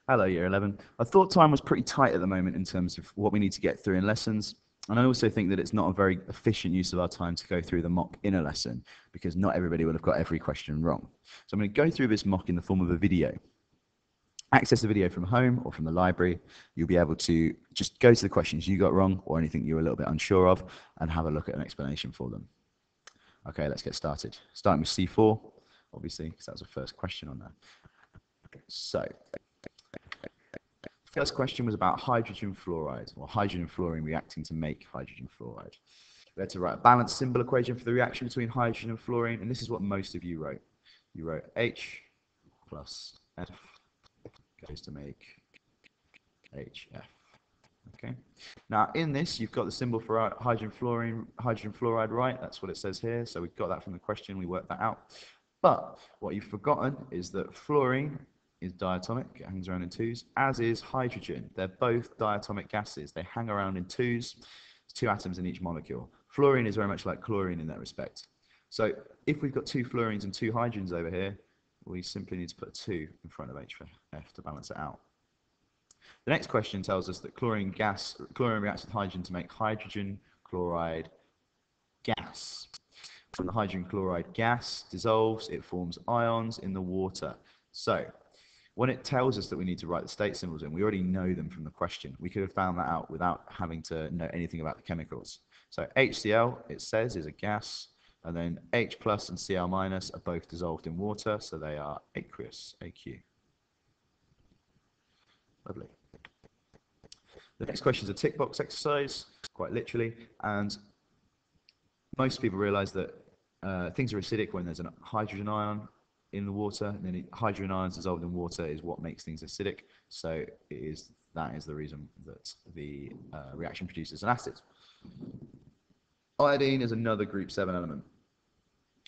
Hello, Year 11. I thought time was pretty tight at the moment in terms of what we need to get through in lessons. And I also think that it's not a very efficient use of our time to go through the mock in a lesson because not everybody will have got every question wrong. So I'm going to go through this mock in the form of a video. Access the video from home or from the library. You'll be able to just go to the questions you got wrong or anything you were a little bit unsure of and have a look at an explanation for them. Okay, let's get started. Starting with C4, obviously, because that was the first question on there. So, first question was about hydrogen fluoride, or hydrogen and fluorine reacting to make hydrogen fluoride. We had to write a balanced symbol equation for the reaction between hydrogen and fluorine, and this is what most of you wrote. You wrote H plus F goes to make HF. Okay. Now in this, you've got the symbol for hydrogen fluoride, right? That's what it says here. So we've got that from the question. We worked that out. But what you've forgotten is that fluorine is diatomic, it hangs around in twos, as is hydrogen. They're both diatomic gases. They hang around in twos. There's two atoms in each molecule. Fluorine is very much like chlorine in that respect. So if we've got two fluorines and two hydrogens over here, we simply need to put a 2 in front of H for F to balance it out. The next question tells us that chlorine reacts with hydrogen to make hydrogen chloride gas. When the hydrogen chloride gas dissolves, it forms ions in the water. So when it tells us that we need to write the state symbols in, we already know them from the question. We could have found that out without having to know anything about the chemicals. So HCl, it says, is a gas, and then H plus and Cl minus are both dissolved in water, so they are aqueous, AQ. Lovely. The next question is a tick box exercise, quite literally, and most people realize that things are acidic when there's a hydrogen ion in the water, and then hydrogen ions dissolved in water is what makes things acidic. So that is the reason that the reaction produces an acid. Iodine is another group 7 element.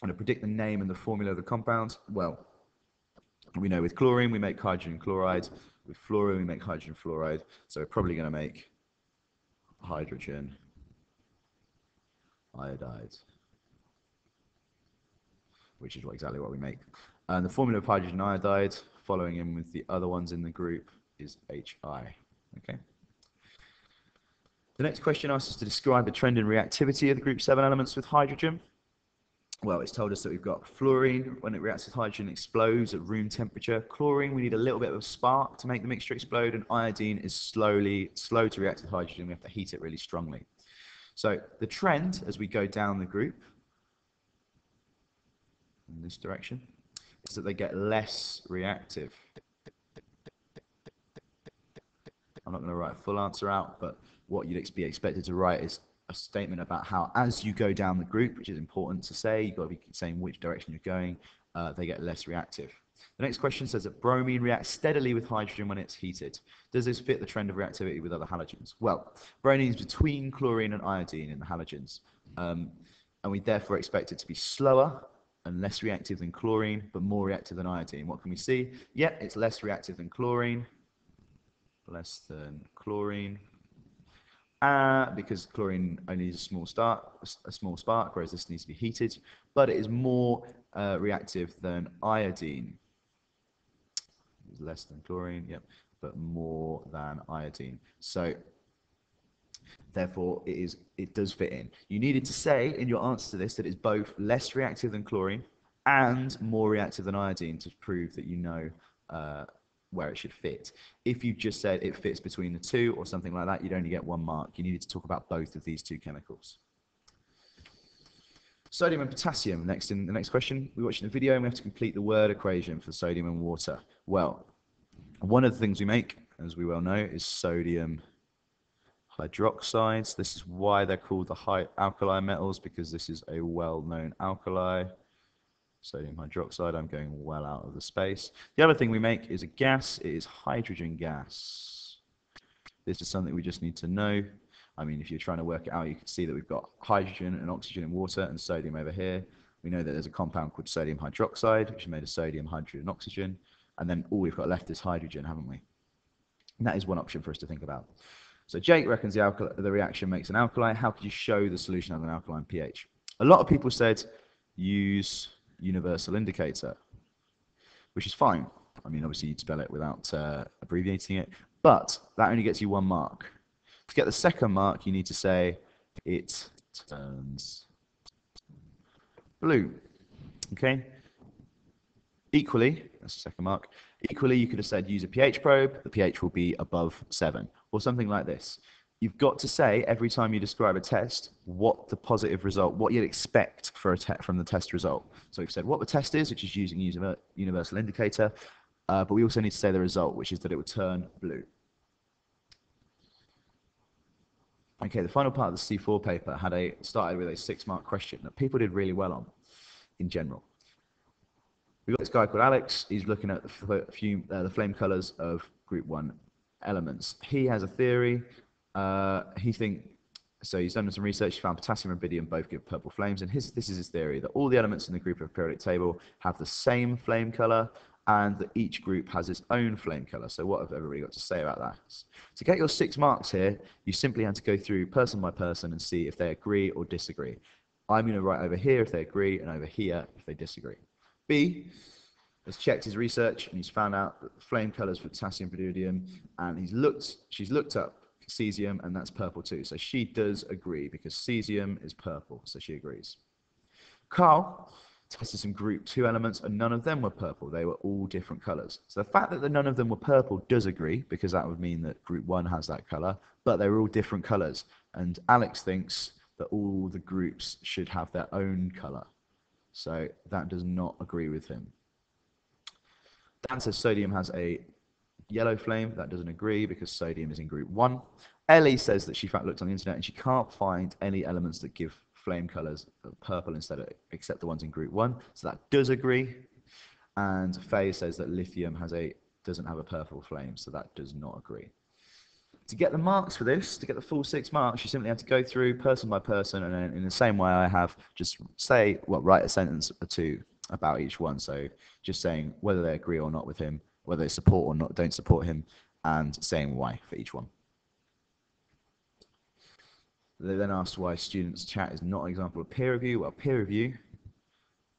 And to predict the name and the formula of the compound, well, we know with chlorine we make hydrogen chloride, with fluorine we make hydrogen fluoride, so we're probably going to make hydrogen iodide, which is exactly what we make. And the formula of hydrogen iodide, following in with the other ones in the group, is HI. Okay. The next question asks us to describe the trend in reactivity of the group 7 elements with hydrogen. Well, it's told us that we've got fluorine, when it reacts with hydrogen, explodes at room temperature. Chlorine, we need a little bit of a spark to make the mixture explode, and iodine is slow to react with hydrogen. We have to heat it really strongly. So the trend as we go down the group in this direction is that they get less reactive. I'm not going to write a full answer out, but what you'd be expected to write is a statement about how as you go down the group, which is important to say, you've got to be saying which direction you're going, they get less reactive. The next question says that bromine reacts steadily with hydrogen when it's heated. Does this fit the trend of reactivity with other halogens? Well, bromine is between chlorine and iodine in the halogens, and we therefore expect it to be slower and less reactive than chlorine, but more reactive than iodine. What can we see? Yeah, it's less reactive than chlorine, because chlorine only needs a small spark, whereas this needs to be heated, but it is more reactive than iodine. It's less than chlorine, yep, but more than iodine. So therefore it does fit in. You needed to say in your answer to this that it's both less reactive than chlorine and more reactive than iodine to prove that you know where it should fit. If you just said it fits between the two or something like that, you'd only get 1 mark. You needed to talk about both of these two chemicals. Sodium and potassium, next in the next question. We're watching the video and we have to complete the word equation for sodium and water. Well, one of the things we make, as we well know, is sodium hydroxides. This is why they're called the high alkali metals, because this is a well-known alkali. Sodium hydroxide, I'm going well out of the space. The other thing we make is a gas. It is hydrogen gas. This is something we just need to know. I mean, if you're trying to work it out, you can see that we've got hydrogen and oxygen in water and sodium over here. We know that there's a compound called sodium hydroxide, which is made of sodium, hydrogen, and oxygen. And then all we've got left is hydrogen, haven't we? And that is one option for us to think about. So Jake reckons the reaction makes an alkali. How could you show the solution of an alkaline pH? A lot of people said use universal indicator, which is fine. I mean, obviously you'd spell it without abbreviating it, but that only gets you 1 mark. To get the second mark, you need to say it turns blue. Okay? Equally, that's the second mark. Equally, you could have said use a pH probe. The pH will be above 7, or something like this. You've got to say every time you describe a test what the positive result, what you'd expect for from the test result. So we've said what the test is, which is using universal indicator, but we also need to say the result, which is that it would turn blue. Okay, the final part of the C4 paper started with a 6-mark question that people did really well on in general. We've got this guy called Alex. He's looking at the flame colors of group 1 elements. He has a theory. He's done some research. He found potassium and rubidium both give purple flames, and this is his theory, that all the elements in the group of a periodic table have the same flame color, and that each group has its own flame color. So what have everybody got to say about that? To get your 6 marks here, you simply have to go through person by person and see if they agree or disagree. I'm going to write over here if they agree, and over here if they disagree. B has checked his research, and he's found out that the flame colors for potassium and rubidium, and she's looked up cesium, and that's purple too. So she does agree because cesium is purple, so she agrees. Carl tested some group 2 elements, and none of them were purple. They were all different colors. So the fact that none of them were purple does agree, because that would mean that group 1 has that color, but they were all different colors. And Alex thinks that all the groups should have their own color. So that does not agree with him. Dan says sodium has a yellow flame. That doesn't agree because sodium is in group 1. Ellie says that she looked on the internet and she can't find any elements that give flame colors purple except the ones in group 1. So that does agree. And Faye says that lithium doesn't have a purple flame, so that does not agree. To get the marks for this, to get the full 6 marks, you simply have to go through person by person, and then in the same way I have, just write a sentence or 2 about each one. So just saying whether they agree or not with him, whether they support or not, don't support him, and saying why for each one. They then asked why students' chat is not an example of peer review. Well, peer review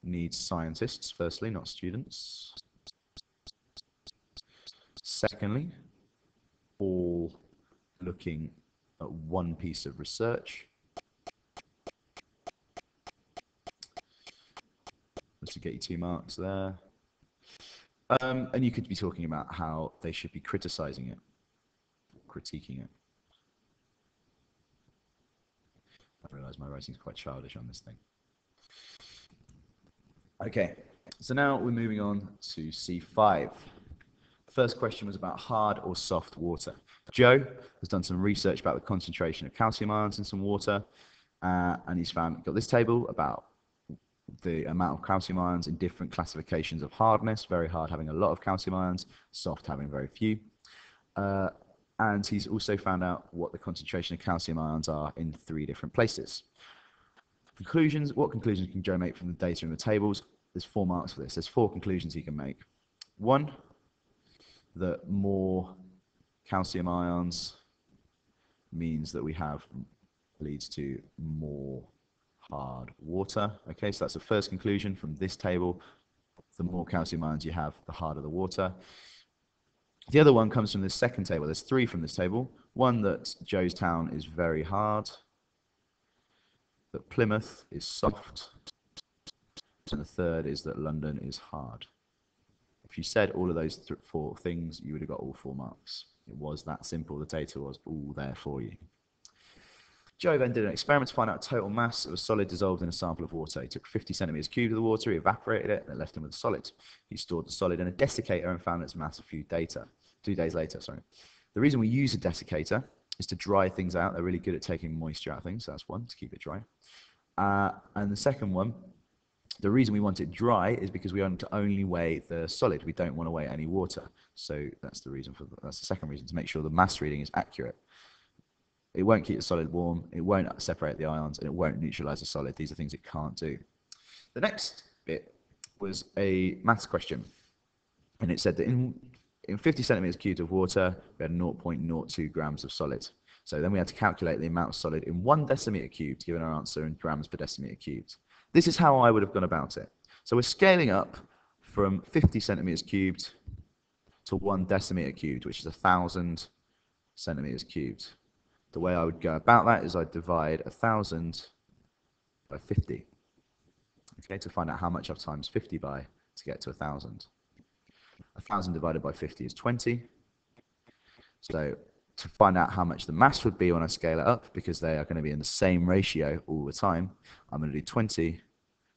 needs scientists, firstly, not students. Secondly, all looking at one piece of research. Just to get you 2 marks there. And you could be talking about how they should be critiquing it. I realise my writing is quite childish on this thing. Okay, so now we're moving on to C5. The first question was about hard or soft water. Joe has done some research about the concentration of calcium ions in some water, and he's got this table about the amount of calcium ions in different classifications of hardness. Very hard having a lot of calcium ions, soft having very few. And he's also found out what the concentration of calcium ions are in 3 different places. Conclusions. What conclusions can Joe make from the data in the tables? There's 4 marks for this. There's 4 conclusions he can make. 1, that more calcium ions means that leads to more hard water. Okay, so that's the first conclusion from this table. The more calcium ions you have, the harder the water. The other one comes from this second table. There's 3 from this table. 1, that Joe's town is very hard, that Plymouth is soft, and the third is that London is hard. If you said all of those 4 things, you would have got all 4 marks. It was that simple. The data was all there for you. Joe then did an experiment to find out total mass of a solid dissolved in a sample of water. He took 50 centimeters cubed of the water, he evaporated it, and left him with a solid. He stored the solid in a desiccator and found its mass 2 days later. The reason we use a desiccator is to dry things out. They're really good at taking moisture out of things, so that's one, to keep it dry. And the second one, the reason we want it dry is because we want to only weigh the solid. We don't want to weigh any water. So that's the second reason, to make sure the mass reading is accurate. It won't keep the solid warm, it won't separate the ions, and it won't neutralize the solid. These are things it can't do. The next bit was a maths question, and it said that in 50 centimeters cubed of water, we had 0.02 grams of solid. So then we had to calculate the amount of solid in 1 decimeter cubed, given our answer in grams per decimeter cubed. This is how I would have gone about it. So we're scaling up from 50 centimeters cubed to 1 decimeter cubed, which is 1,000 centimeters cubed. The way I would go about that is I'd divide 1,000 by 50, okay, to find out how much I've times 50 by to get to 1,000. 1,000 divided by 50 is 20. So to find out how much the mass would be when I scale it up, because they are going to be in the same ratio all the time, I'm going to do 20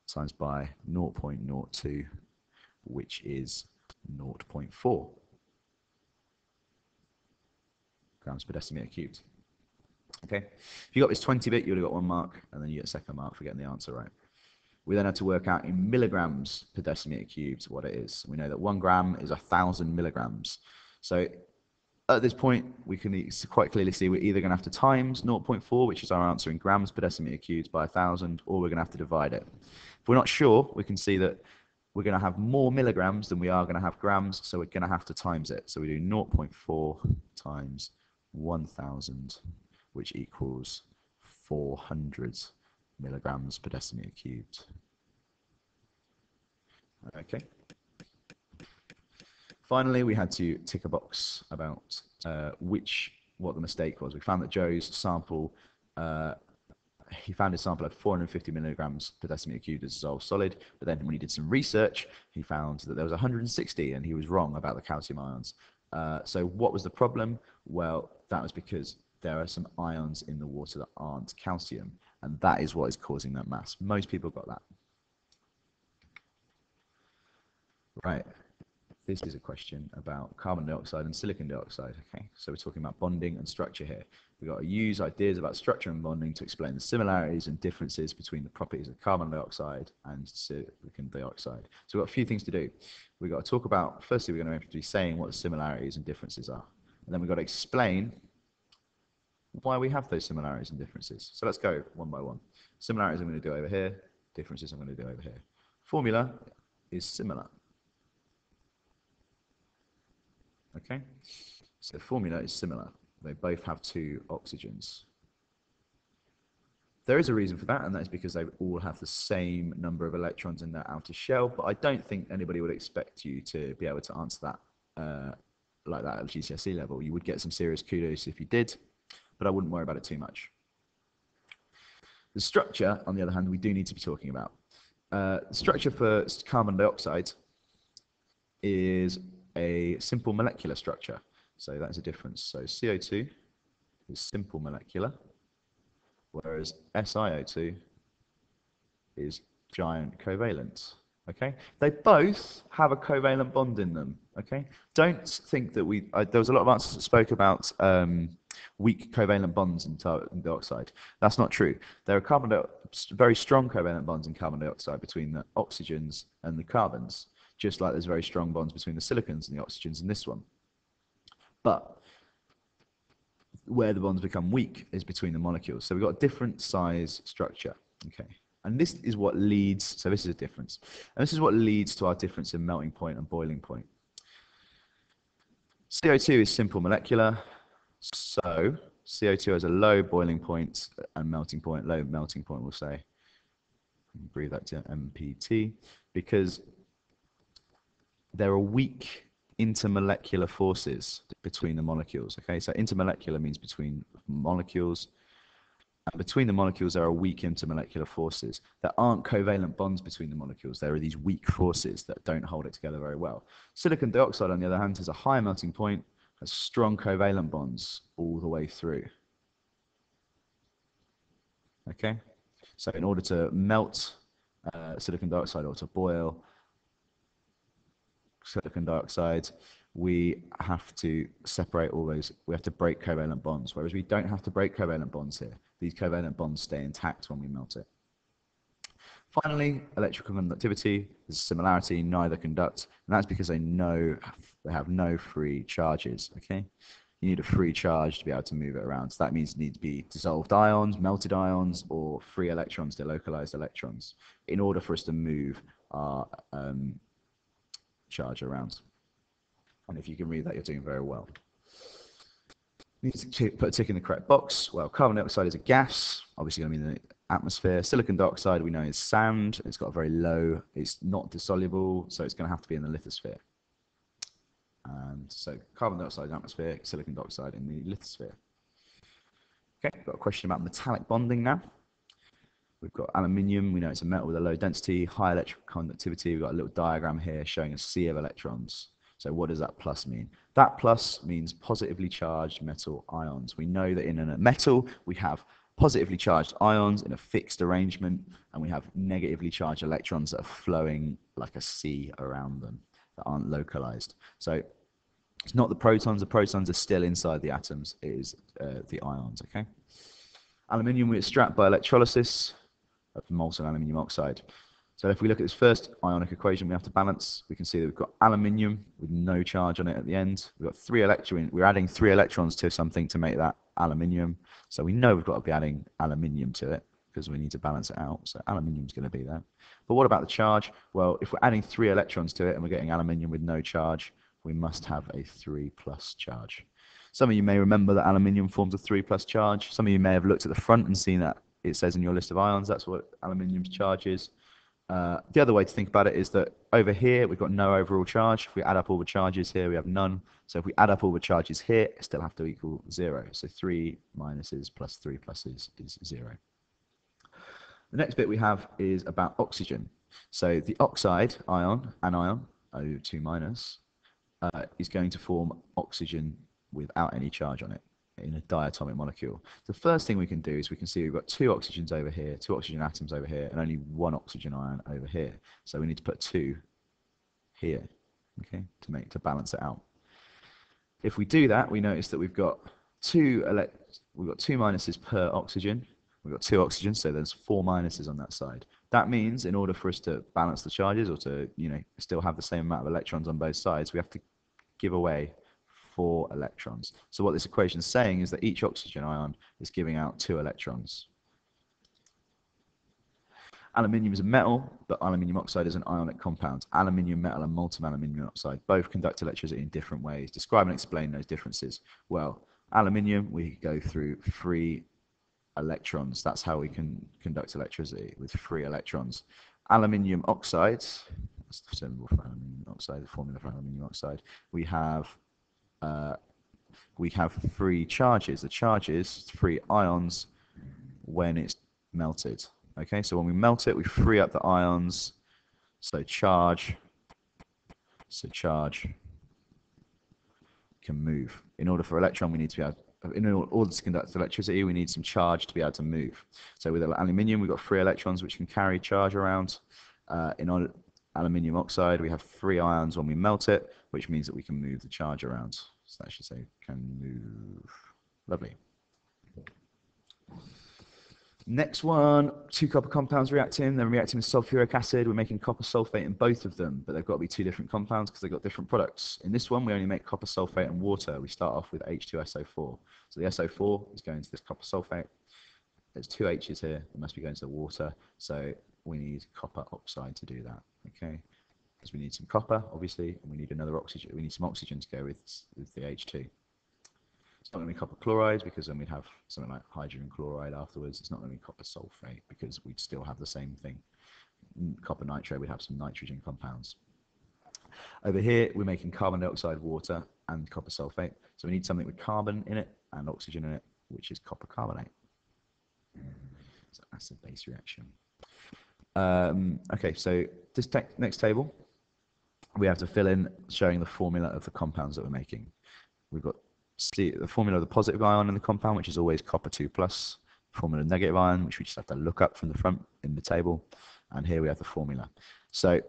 times by 0.02, which is 0.4 grams per decimeter cubed. Okay, if you got this 20-bit, you would have got 1 mark, and then you get a second mark for getting the answer right. We then had to work out in milligrams per decimeter cubed what it is. We know that 1 gram is 1,000 milligrams. So at this point, we can quite clearly see we're either going to have to times 0.4, which is our answer in grams per decimeter cubed, by 1,000, or we're going to have to divide it. If we're not sure, we can see that we're going to have more milligrams than we are going to have grams, so we're going to have to times it. So we do 0.4 times 1,000, which equals 400 milligrams per decimeter cubed. Okay. Finally, we had to tick a box about what the mistake was. We found that Joe's sample, he found his sample at 450 milligrams per decimeter cubed as dissolved solid, but then when he did some research, he found that there was 160, and he was wrong about the calcium ions. So what was the problem? Well, that was because there are some ions in the water that aren't calcium, and that is what is causing that mass. Most people got that. Right. This is a question about carbon dioxide and silicon dioxide. Okay, so we're talking about bonding and structure here. We've got to use ideas about structure and bonding to explain the similarities and differences between the properties of carbon dioxide and silicon dioxide. So we've got a few things to do. We've got to talk about, firstly, we're going to have to be saying what the similarities and differences are. And then we've got to explain why we have those similarities and differences. So let's go one by one. Similarities I'm going to do over here. Differences I'm going to do over here. Formula is similar. Okay, so the formula is similar. They both have 2 oxygens. There is a reason for that, and that is because they all have the same number of electrons in their outer shell, but I don't think anybody would expect you to be able to answer that like that at GCSE level. You would get some serious kudos if you did, but I wouldn't worry about it too much. The structure, on the other hand, we do need to be talking about. The structure for carbon dioxide is a simple molecular structure. So that's a difference. So CO2 is simple molecular, whereas SiO2 is giant covalent. Okay, they both have a covalent bond in them. Okay, don't think that there was a lot of answers that spoke about weak covalent bonds in dioxide. That's not true. There are very strong covalent bonds in carbon dioxide between the oxygens and the carbons, just like there's very strong bonds between the silicons and the oxygens in this one. But where the bonds become weak is between the molecules. So we've got a different size structure. Okay, and this is what leads, so this is a difference. And this is what leads to our difference in melting point and boiling point. CO2 is simple molecular, so CO2 has a low boiling point and melting point, low melting point, we'll say. Breathe that to MPT, because there are weak intermolecular forces between the molecules. Okay, so intermolecular means between molecules. And between the molecules, there are weak intermolecular forces. There aren't covalent bonds between the molecules. There are these weak forces that don't hold it together very well. Silicon dioxide, on the other hand, has a high melting point, has strong covalent bonds all the way through. Okay, so in order to melt silicon dioxide or to boil silicon dioxide, we have to separate all those, we have to break covalent bonds, whereas we don't have to break covalent bonds here. These covalent bonds stay intact when we melt it. Finally, electrical conductivity is a similarity, neither conduct, and that's because they have no free charges, okay? You need a free charge to be able to move it around. So that means you need to be dissolved ions, melted ions, or free electrons, delocalized electrons, in order for us to move our charge around. And if you can read that, you're doing very well. You need to put a tick in the correct box. Well, carbon dioxide is a gas, obviously going to be in the atmosphere. Silicon dioxide, we know, is sand. It's got a very low, it's not dissoluble, so it's going to have to be in the lithosphere. And So carbon dioxide in the atmosphere, silicon dioxide in the lithosphere. Okay, got a question about metallic bonding now. We've got aluminium, we know it's a metal with a low density, high electrical conductivity. We've got a little diagram here showing a sea of electrons. So what does that plus mean? That plus means positively charged metal ions. We know that in a metal, we have positively charged ions in a fixed arrangement, and we have negatively charged electrons that are flowing like a sea around them, that aren't localized. So it's not the protons are still inside the atoms, it is the ions, okay? Aluminium we extract by electrolysis of molten aluminium oxide. So if we look at this first ionic equation we have to balance, we can see that we've got aluminium with no charge on it at the end. We've got we're adding 3 electrons to something to make that aluminium. So we know we've got to be adding aluminium to it because we need to balance it out. So aluminium's going to be there. But what about the charge? Well, if we're adding 3 electrons to it and we're getting aluminium with no charge, we must have a 3+ charge. Some of you may remember that aluminium forms a 3+ charge. Some of you may have looked at the front and seen that it says in your list of ions that's what aluminium's charge is. The other way to think about it is that over here we've got no overall charge. If we add up all the charges here, we have none. So if we add up all the charges here, it still have to equal 0. So 3 minuses plus 3 pluses is 0. The next bit we have is about oxygen. So the oxide ion, anion, O2 minus, is going to form oxygen without any charge on it in a diatomic molecule. The first thing we can do is we can see we've got 2 oxygens over here, 2 oxygen atoms over here, and only 1 oxygen ion over here. So we need to put 2 here, okay, to balance it out. If we do that, we notice that we've got 2 minuses per oxygen. We've got 2 oxygens, so there's 4 minuses on that side. That means in order for us to balance the charges or to, still have the same amount of electrons on both sides, we have to give away 4 electrons. So what this equation is saying is that each oxygen ion is giving out 2 electrons. Aluminium is a metal, but aluminium oxide is an ionic compound. Aluminium metal and molten aluminium oxide both conduct electricity in different ways. Describe and explain those differences. Well, aluminium, we go through 3 electrons. That's how we can conduct electricity, with 3 electrons. Aluminium oxide, that's the symbol for aluminium oxide, the formula for aluminium oxide. We have 3 charges. The charges, 3 ions when it's melted. Okay, so when we melt it, we free up the ions. So charge can move. In order for electron, we need to be able. In order to conduct electricity, we need some charge to be able to move. So with aluminium, we've got 3 electrons which can carry charge around. In aluminium oxide, we have 3 ions when we melt it, which means that we can move the charge around. So that should say can move. Lovely. Next one, 2 copper compounds reacting. They're reacting with sulfuric acid. We're making copper sulfate in both of them, but they've got to be 2 different compounds because they've got different products. In this one, we only make copper sulfate and water. We start off with H2SO4. So the SO4 is going to this copper sulfate. There's 2 H's here. It must be going to the water. So we need copper oxide to do that. Okay, because we need some copper, obviously, and we need another oxygen. We need some oxygen to go with the H2. It's not going to be copper chloride because then we'd have something like hydrogen chloride afterwards. It's not going to be copper sulfate because we'd still have the same thing. Copper nitrate, we'd have some nitrogen compounds. Over here, we're making carbon dioxide, water, and copper sulfate. So we need something with carbon in it and oxygen in it, which is copper carbonate. So that's the base reaction. Okay, so this next table, we have to fill in showing the formula of the compounds that we're making. We've got the formula of the positive ion in the compound, which is always copper 2+, formula of negative ion, which we just have to look up from the front in the table, and here we have the formula. So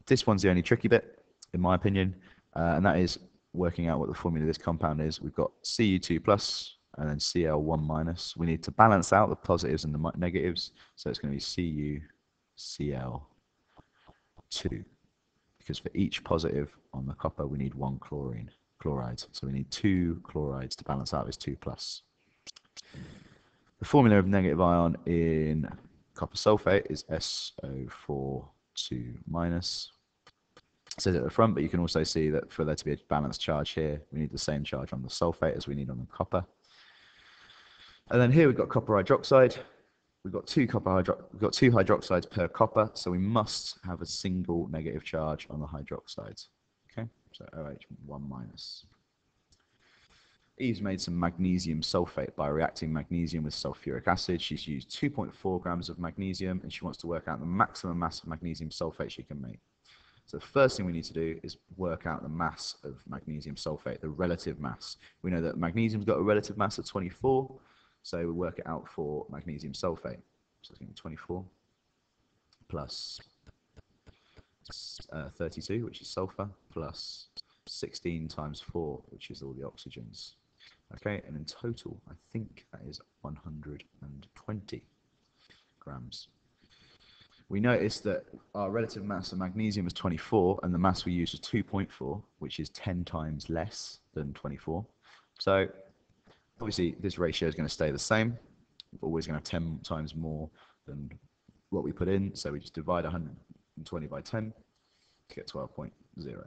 this one's the only tricky bit, in my opinion, and that is working out what the formula of this compound is. We've got Cu2+, and then Cl1-. We need to balance out the positives and the negatives, so it's going to be CuCl2, because for each positive on the copper, we need 1 chloride. So we need 2 chlorides to balance out this 2+. The formula of negative ion in copper sulfate is SO4 2-. It says it at the front, but you can also see that for there to be a balanced charge here, we need the same charge on the sulfate as we need on the copper. And then here we've got copper hydroxide. We've got 2 hydroxides per copper, so we must have a single negative charge on the hydroxides. Okay, so OH1-. Eve's made some magnesium sulfate by reacting magnesium with sulfuric acid. She's used 2.4 grams of magnesium, and she wants to work out the maximum mass of magnesium sulfate she can make. So the first thing we need to do is work out the mass of magnesium sulfate, the relative mass. We know that magnesium's got a relative mass of 24, so we work it out for magnesium sulfate. So it's going to be 24 plus 32, which is sulfur, plus 16 times 4, which is all the oxygens. Okay, and in total, I think that is 120 grams. We noticed that our relative mass of magnesium was 24, and the mass we used was 2.4, which is 10 times less than 24. So obviously this ratio is going to stay the same. We're always going to have 10 times more than what we put in, so we just divide 120 by 10 to get 12.0.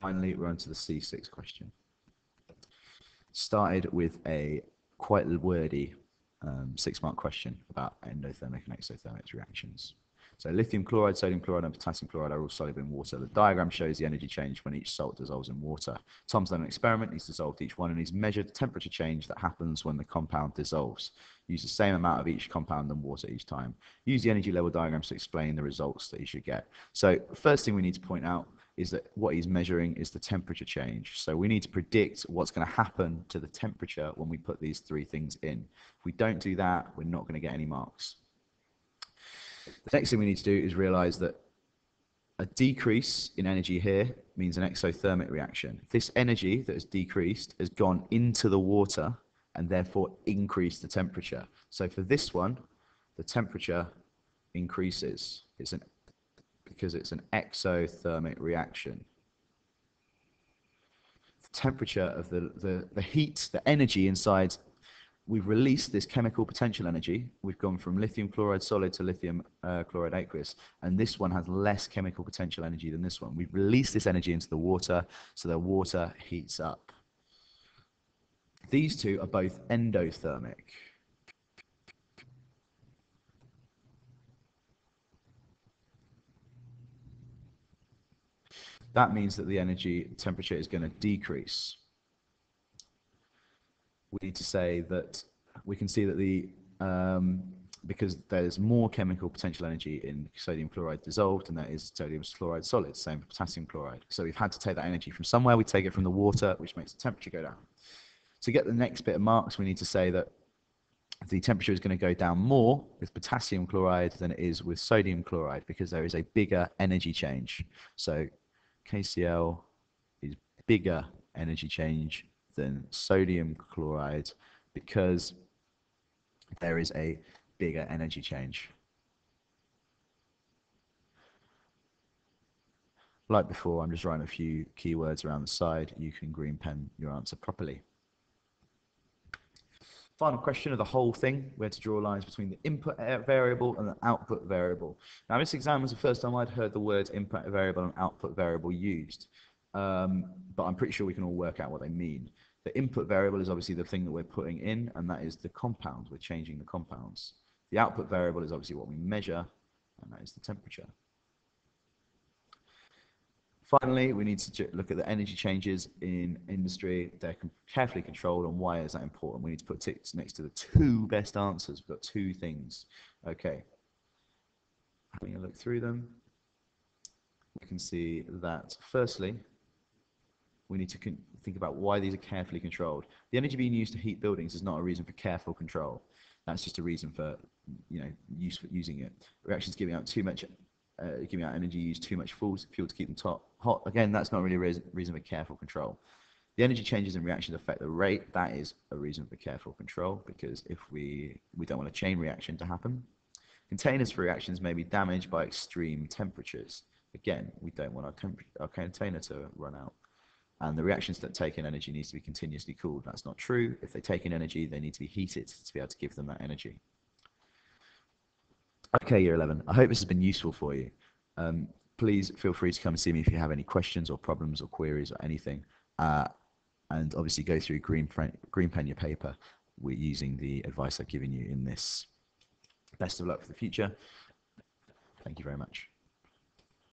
Finally, we're on to the C6 question. Started with a quite wordy 6-mark question about endothermic and exothermic reactions. So lithium chloride, sodium chloride, and potassium chloride are all soluble in water. The diagram shows the energy change when each salt dissolves in water. Tom's done an experiment, he's dissolved each one, and he's measured the temperature change that happens when the compound dissolves. Use the same amount of each compound in water each time. Use the energy level diagrams to explain the results that you should get. So first thing we need to point out is that what he's measuring is the temperature change. So we need to predict what's going to happen to the temperature when we put these 3 things in. If we don't do that, we're not going to get any marks. The next thing we need to do is realize that a decrease in energy here means an exothermic reaction. This energy that has decreased has gone into the water and therefore increased the temperature. So for this one, the temperature increases. Because it's an exothermic reaction. The temperature of the heat, the energy inside, we've released this chemical potential energy. We've gone from lithium chloride solid to lithium chloride aqueous, and this one has less chemical potential energy than this one. We've released this energy into the water, so the water heats up. These two are both endothermic. That means that the energy temperature is going to decrease. We need to say that we can see that because there's more chemical potential energy in sodium chloride dissolved than there is sodium chloride solid, same for potassium chloride. So we've had to take that energy from somewhere. We take it from the water, which makes the temperature go down. To get the next bit of marks, we need to say that the temperature is going to go down more with potassium chloride than it is with sodium chloride because there is a bigger energy change. So KCl is bigger energy change than sodium chloride because there is a bigger energy change. Like before, I'm just writing a few keywords around the side. You can green pen your answer properly. Final question of the whole thing, where to draw lines between the input variable and the output variable. Now, this exam was the first time I'd heard the words input variable and output variable used, but I'm pretty sure we can all work out what they mean. The input variable is obviously the thing that we're putting in, and that is the compound. We're changing the compounds. The output variable is obviously what we measure, and that is the temperature. Finally, we need to look at the energy changes in industry. They're carefully controlled, and why is that important? We need to put ticks next to the 2 best answers. We've got 2 things. Okay. Having a look through them, we can see that, firstly, we need to think about why these are carefully controlled. The energy being used to heat buildings is not a reason for careful control. That's just a reason for, using it. Reactions giving out too much giving out energy, use too much fuel to keep them hot. Again, that's not really a reason for careful control. The energy changes in reactions affect the rate. That is a reason for careful control, because if we don't want a chain reaction to happen. Containers for reactions may be damaged by extreme temperatures. Again, we don't want our container to run out. And the reactions that take in energy needs to be continuously cooled. That's not true. If they take in energy, they need to be heated to be able to give them that energy. Okay, Year 11, I hope this has been useful for you. Please feel free to come and see me if you have any questions or problems or queries or anything. And obviously go through green pen your paper. We're using the advice I've given you in this. Best of luck for the future. Thank you very much.